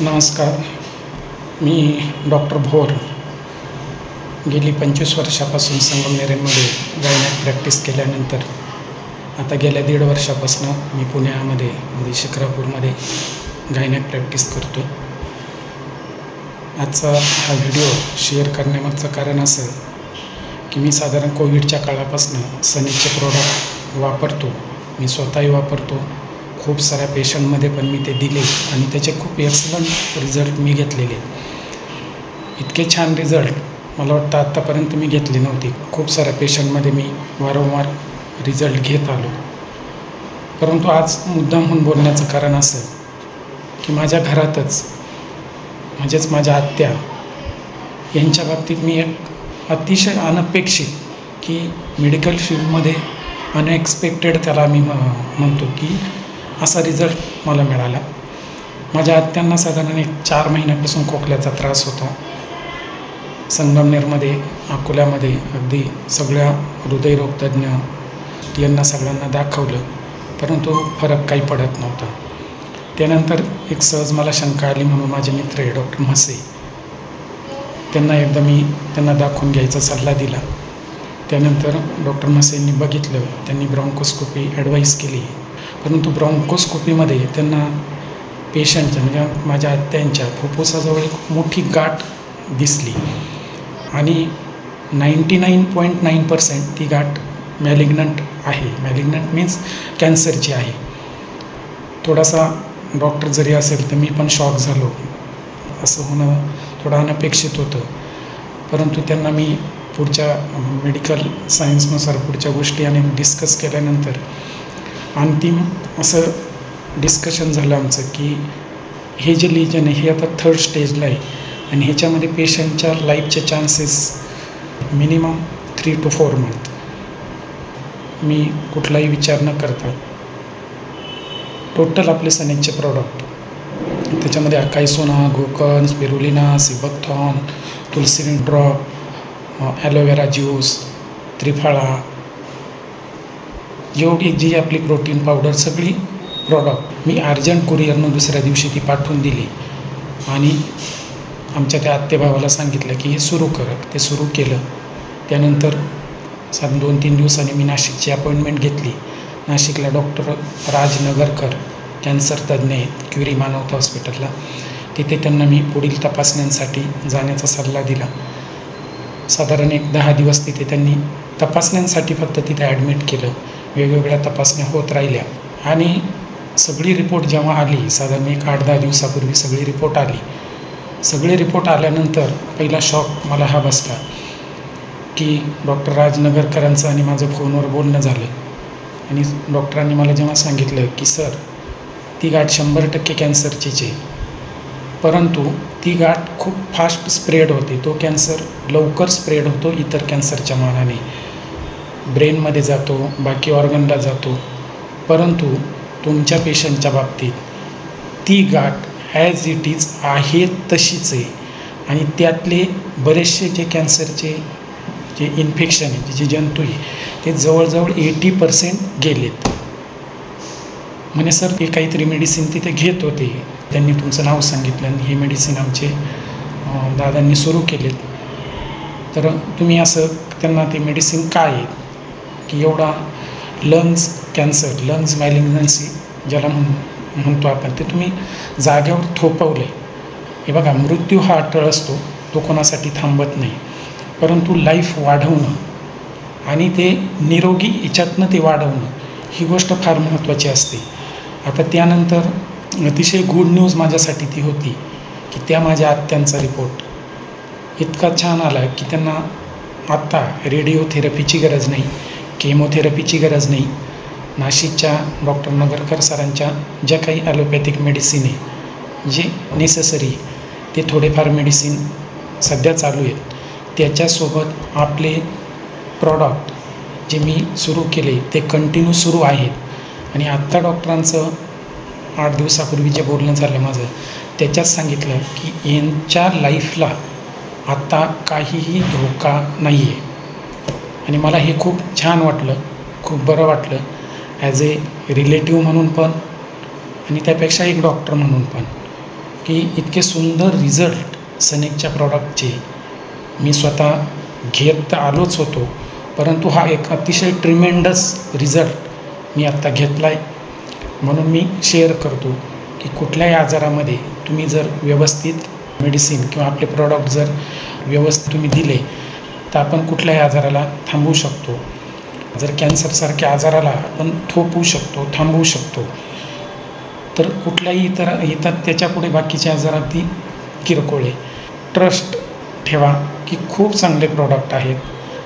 नमस्कार. मी डॉक्टर भोर. गेली 25 वर्षापासून संगमनेरमध्ये गायनॅक प्रॅक्टिस केल्यानंतर आता गेल्या 1.5 वर्षापासून मी पुण्यामध्ये शिक्रापूरमध्ये गायनॅक प्रॅक्टिस करतो. आजचा हा व्हिडिओ शेअर करण्यामागचं कारण असं की मी साधारण कोविडच्या काळापासून सनीचे प्रोडक्ट वापरतो. मी स्वतःही वापरतो. खूप साऱ्या पेशंटमध्ये पण मी ते दिले आणि त्याचे खूप एक्सलंट रिझल्ट मी घेतलेले. इतके छान रिझल्ट मला वाटतं आत्तापर्यंत मी घेतले नव्हते. खूप साऱ्या पेशंटमध्ये मी वारंवार रिझल्ट घेत आलो. परंतु आज मुद्दामहून बोलण्याचं कारण असं की माझ्या घरातच म्हणजेच माझ्या आत्या यांच्या बाबतीत मी एक अतिशय अनपेक्षित की मेडिकल फील्डमध्ये अनएक्सपेक्टेड त्याला मी म्हणतो की असा रिझल्ट मला मिळाला. माझ्या आत्यांना साधारण 4 महिन्यापासून खोकल्याचा त्रास होता. संगमनेरमध्ये, अकोल्यामध्ये अगदी सगळ्या हृदयरोगतज्ञ यांना सगळ्यांना दाखवलं, परंतु फरक काही पडत नव्हता. त्यानंतर एक सहज मला शंका आली म्हणून माझे मित्र आहे डॉक्टर म्हसे, त्यांना दाखवून घ्यायचा सल्ला दिला. त्यानंतर डॉक्टर म्हसेंनी बघितलं, त्यांनी ब्रॉन्कोस्कोपी ॲडवाईस केली. परंतु ब्रॉन्कोस्कोपीमध्ये त्यांना पेशंटच्या म्हणजे माझ्या आत्यांच्या फुफ्फुसाजवळ एक मोठी गाठ दिसली आणि 99.9% ती गाठ मॅलिग्नंट आहे. मॅलिग्नंट मीन्स कॅन्सरची आहे. थोडासा डॉक्टर जरी असेल तर मी पण शॉक झालो. असं होणं थोडं अनपेक्षित होतं. परंतु त्यांना मी पुढच्या मेडिकल सायन्सनुसार पुढच्या गोष्टी आणि डिस्कस केल्यानंतर अंतिम असं डिस्कशन झालं आमचं की हे जे लिजन आहे हे आता 3rd स्टेजला आहे आणि ह्याच्यामध्ये पेशंटच्या लाईफचे चान्सेस मिनिमम 3 to 4 मंथ. मी कुठलाही विचार न करता टोटल आपले सनेजचे प्रॉडक्ट त्याच्यामध्ये अकाईसोना, गोकन, स्पिरुलिना, सिबकथॉन, तुलसी ड्रॉप, ॲलोवेरा ज्यूस, त्रिफळा, जेवढी जी आपली प्रोटीन पावडर सगळी प्रॉडक्ट मी अर्जंट कुरिअरनं दुसऱ्या दिवशी ती पाठवून दिली आणि आमच्या त्या आत्तेभावाला सांगितलं की हे सुरू कर. ते सुरू केलं. त्यानंतर 2-3 दिवसांनी मी नाशिकची अपॉइंटमेंट घेतली. नाशिकला डॉक्टर राज नगरकर कॅन्सर तज्ज्ञ आहेत, क्युरी मानवता हॉस्पिटलला. तिथे त्यांना मी पुढील तपासण्यांसाठी जाण्याचा सल्ला दिला. साधारण 10 दिवस तिथे त्यांनी तपासण्यांसाठी फक्त तिथे ॲडमिट केलं. वेगवेगळ्या तपासण्या होत राहिल्या आणि सगळी रिपोर्ट जेव्हा आली, साधारण 8-10 दिवसापूर्वी सगळी रिपोर्ट आली. सगळे रिपोर्ट आल्यानंतर पहिला शॉक मला हा बसला की डॉक्टर राजनगरकरांचं आणि माझं फोनवर बोलणं झालं आणि डॉक्टरांनी मला जेव्हा सांगितलं की सर ती गाठ 100% कॅन्सरचीच आहे, परंतु ती गाठ खूप फास्ट स्प्रेड होते. तो कॅन्सर लवकर स्प्रेड होतो इतर कॅन्सरच्या मानाने. ब्रेनमध्ये जातो, बाकी ऑर्गनला जातो, परंतु तुमच्या पेशंटच्या बाबतीत ती गाठ ॲज इट इज आहे तशीच आहे आणि त्यातले बरेचसे जे कॅन्सरचे जे इन्फेक्शन आहे, जे जंतू आहे, ते जवळजवळ 80% गेलेत. म्हणे सर ते काहीतरी मेडिसिन तिथे घेत होते, त्यांनी तुमचं नाव सांगितलं आणि हे मेडिसिन आमचे दादांनी सुरू केलेत, तर तुम्ही असं त्यांना ते मेडिसिन काय आहे की एवढा लंग्स कॅन्सर, लंग्स मॅलिग्नन्सी ज्याला म्हणतो आपण, ते तुम्ही जाग्यावर थोपवलं आहे. हे बघा, मृत्यू हा अटळ असतो, तो कोणासाठी थांबत नाही, परंतु लाईफ वाढवणं आणि ते निरोगी याच्यातनं ते वाढवणं ही गोष्ट फार महत्त्वाची असते. आता त्यानंतर अतिशय गुड न्यूज माझ्यासाठी ती होती की त्या माझ्या आत्यांचा रिपोर्ट इतका छान आला की त्यांना आत्ता रेडिओथेरपीची गरज नाही, केमोथेरपीची गरज नाही. नाशिकच्या डॉक्टर नगरकर सरांच्या ज्या काही ॲलोपॅथिक मेडिसिन आहे, जे नेसेसरी ते थोडेफार मेडिसिन सध्या चालू आहेत, त्याच्यासोबत आपले प्रॉडक्ट जे मी सुरू केले ते कंटिन्यू सुरू आहेत. आणि आत्ता डॉक्टरांचं 8 दिवसापूर्वी जे बोलणं झालं माझं, त्याच्यात सांगितलं की यांच्या लाईफला आत्ता काहीही धोका नाही आहे. आणि मला हे खूप छान वाटलं, खूप बरं वाटलं ॲज ए रिलेटिव्ह म्हणून पण आणि त्यापेक्षा एक डॉक्टर म्हणून पण. की इतके सुंदर रिझल्ट सनेकच्या प्रॉडक्टचे मी स्वतः घेत तर आलोच होतो, परंतु हा एक अतिशय ट्रिमेंडस रिझल्ट मी आत्ता घेतला आहे. म्हणून मी शेअर करतो की कुठल्याही आजारामध्ये तुम्ही जर व्यवस्थित मेडिसिन किंवा आपले प्रॉडक्ट जर व्यवस्थित तुम्ही दिले तर आपण कुठल्याही आजाराला थांबवू शकतो. जर कॅन्सरसारख्या आजाराला आपण थोपवू शकतो, थांबवू शकतो, तर कुठल्याही इतर त्याच्यापुढे बाकीच्या आजारात ती किरकोळ आहे. ट्रस्ट ठेवा की खूप चांगले प्रॉडक्ट आहेत,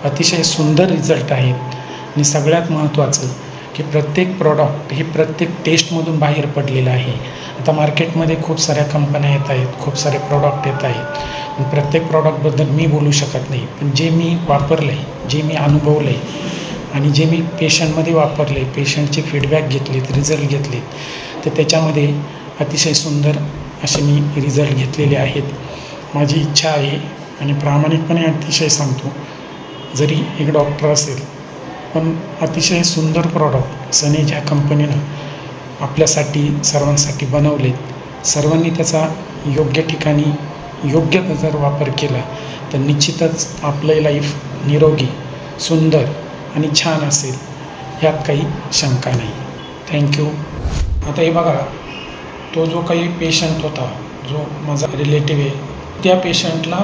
अतिशय सुंदर रिझल्ट आहेत आणि सगळ्यात महत्त्वाचं की प्रत्येक प्रॉडक्ट हे प्रत्येक टेस्टमधून बाहेर पडलेलं आहे. आता मार्केटमध्ये खूप साऱ्या कंपन्या येत आहेत, खूप सारे प्रॉडक्ट येत आहेत, पण प्रत्येक प्रॉडक्टबद्दल मी बोलू शकत नाही. पण जे मी वापरलं आहे, जे मी अनुभवलं आहे आणि जे मी पेशंटमध्ये वापरले, पेशंटचे फीडबॅक घेतलेत, रिझल्ट घेतलेत, तर त्याच्यामध्ये अतिशय सुंदर असे मी रिझल्ट घेतलेले आहेत. माझी इच्छा आहे आणि प्रामाणिकपणे अतिशय सांगतो, जरी एक डॉक्टर असेल पण अतिशय सुंदर प्रॉडक्ट सनेज ह्या कंपनीनं आपल्यासाठी सर्वांसाठी बनवलेत. सर्वांनी त्याचा योग्य ठिकाणी योग्य जर वापर केला तर निश्चितच आपलं लाईफ निरोगी, सुंदर आणि छान असेल, ह्यात काही शंका नाही. थँक्यू. आता हे बघा, तो जो काही पेशंट होता, जो माझा रिलेटिव्ह आहे, त्या पेशंटला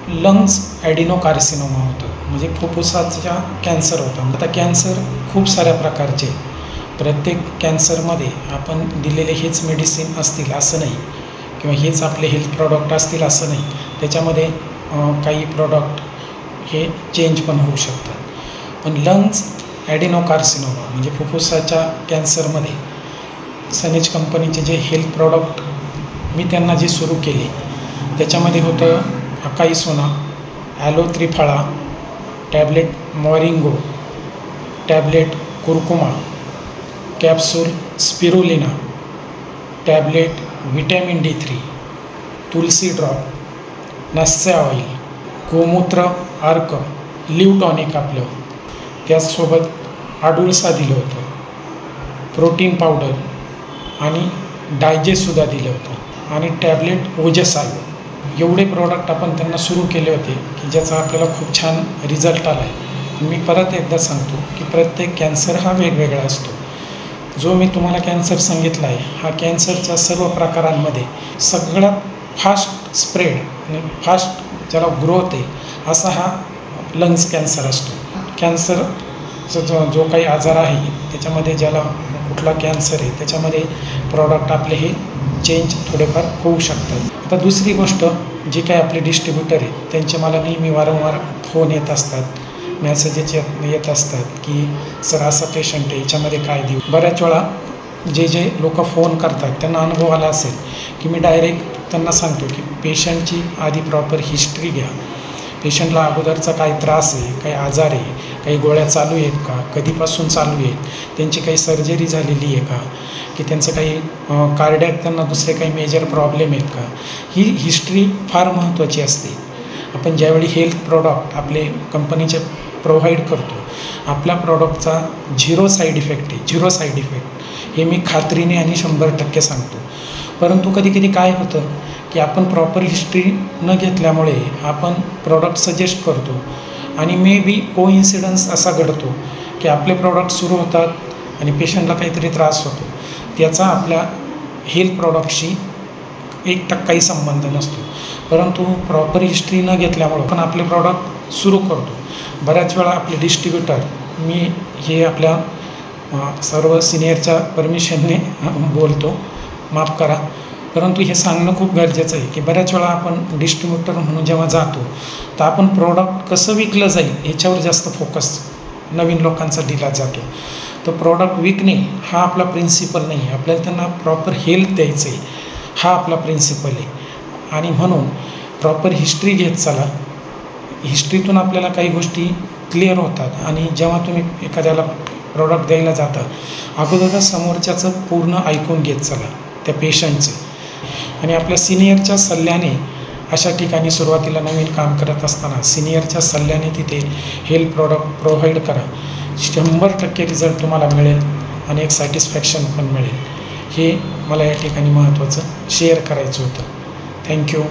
लंग्स ॲडिनोकार्सिनोमा होतं, म्हणजे फुफ्फुसाचा कॅन्सर होता. आता कॅन्सर खूप साऱ्या प्रकारचे, प्रत्येक कॅन्सरमध्ये आपण दिलेले हेच मेडिसिन असतील असं नाही, किंवा हेच आपले हेल्थ प्रॉडक्ट असतील असं नाही. त्याच्यामध्ये काही प्रॉडक्ट हे चेंज पण होऊ शकतात. पण लंग्स ॲडिनोकार्सिनोमा म्हणजे फुफ्फुसाच्या कॅन्सरमध्ये सनेज कंपनीचे जे हेल्थ प्रॉडक्ट मी त्यांना जे सुरू केले त्याच्यामध्ये होतं अकाई सोना, aloe Triphala, tablet moringa, tablet curcuma, capsule spirulina, tablet vitamin D3, tulsi drop, नस्य ऑइल, गोमूत्र अर्क, लिव्ह टॉनिक आपलं, त्याचसोबत आडुळसा दिलं होतं, प्रोटीन पावडर आणि डायजेस्टसुद्धा दिलं होतं आणि टॅब्लेट ओजसाल. एवढे प्रॉडक्ट आपण त्यांना सुरू केले होते की ज्याचा आपल्याला खूप छान रिझल्ट आला आहे. मी परत एकदा सांगतो की प्रत्येक कॅन्सर हा वेगवेगळा असतो. जो मी तुम्हाला कॅन्सर सांगितला आहे हा कॅन्सरच्या सर्व प्रकारांमध्ये सगळ्यात फास्ट स्प्रेड आणि फास्ट ज्याला ग्रोथ आहे असा हा लंग्स कॅन्सर असतो. कॅन्सरचा जो काही आजार आहे त्याच्यामध्ये ज्याला कुठला कॅन्सर आहे त्याच्यामध्ये प्रॉडक्ट आपले हे चेंज थोडेफार होऊ शकतात. आता दुसरी गोष्ट, जे काही आपले डिस्ट्रीब्युटर आहेत त्यांचे मला नेहमी वारंवार फोन येत असतात, मेसेजेस येत असतात की सर असा पेशंट आहे, याच्यामध्ये काय देऊ. बऱ्याच वेळा जे लोक फोन करतात त्यांना अनुभव आला असेल की मी डायरेक्ट त्यांना सांगतो की पेशंटची आधी प्रॉपर हिस्ट्री घ्या. पेशंटला अगोदरचा काही त्रास आहे, काही आजार आहे, काही गोळ्या चालू आहेत का, कधीपासून चालू आहेत, त्यांची काही सर्जरी झालेली आहे का, की त्यांचं काही कार्डियाक त्यांना दुसरे काही मेजर प्रॉब्लेम आहेत का. ही हिस्ट्री फार महत्त्वाची असते. आपण ज्यावेळी हेल्थ प्रॉडक्ट आपले कंपनीचे प्रोव्हाइड करतो, आपल्या प्रॉडक्टचा झिरो साईड इफेक्ट आहे, झिरो साईड इफेक्ट हे मी खात्रीने आणि 100% सांगतो. परंतु कधीकधी काय होतं की आपण प्रॉपर हिस्ट्री न घेतल्यामुळे आपण प्रॉडक्ट सजेस्ट करतो आणि मे बी कोइन्सिडन्स असा घडतो की आपले प्रॉडक्ट सुरू होतात आणि पेशंटला काहीतरी त्रास होतो. त्याचा आपल्या हेल्थ प्रॉडक्टशी 1%ही संबंध नसतो. परंतु प्रॉपर हिस्ट्री न घेतल्यामुळं आपण आपले प्रॉडक्ट सुरू करतो. बऱ्याच वेळा आपले डिस्ट्रीब्युटर, मी हे आपल्या सर्व सिनियरच्या परमिशनने बोलतो, माफ करा, परंतु हे सांगणं खूप गरजेचं आहे की बऱ्याच वेळा आपण डिस्ट्रीब्युटर म्हणून जेव्हा जातो तर आपण प्रॉडक्ट कसं विकलं जाईल ह्याच्यावर जास्त फोकस नवीन लोकांचा दिला जातो. तर प्रॉडक्ट विकणे हा आपला प्रिन्सिपल नाही आहे. आपल्याला त्यांना प्रॉपर हेल्थ द्यायचं आहे, हा आपला प्रिन्सिपल आहे. आणि म्हणून प्रॉपर हिस्ट्री घेत चला. हिस्ट्रीतून आपल्याला काही गोष्टी क्लिअर होतात आणि जेव्हा तुम्ही एखाद्याला प्रॉडक्ट द्यायला जाता अगोदरच समोरच्याचं पूर्ण ऐकून घेत चला त्या पेशंटचं. आणि आपल्या सिनियरच्या सल्ल्याने अशा ठिकाणी सुरुवातीला नवीन काम करत असताना सिनियरच्या सल्ल्याने तिथे हेल्थ प्रॉडक्ट प्रोव्हाइड करा. 100% रिझल्ट तुम्हाला मिळेल आणि एक सॅटिस्फॅक्शन पण मिळेल. हे मला या ठिकाणी महत्त्वाचं शेअर करायचं होतं. थँक्यू.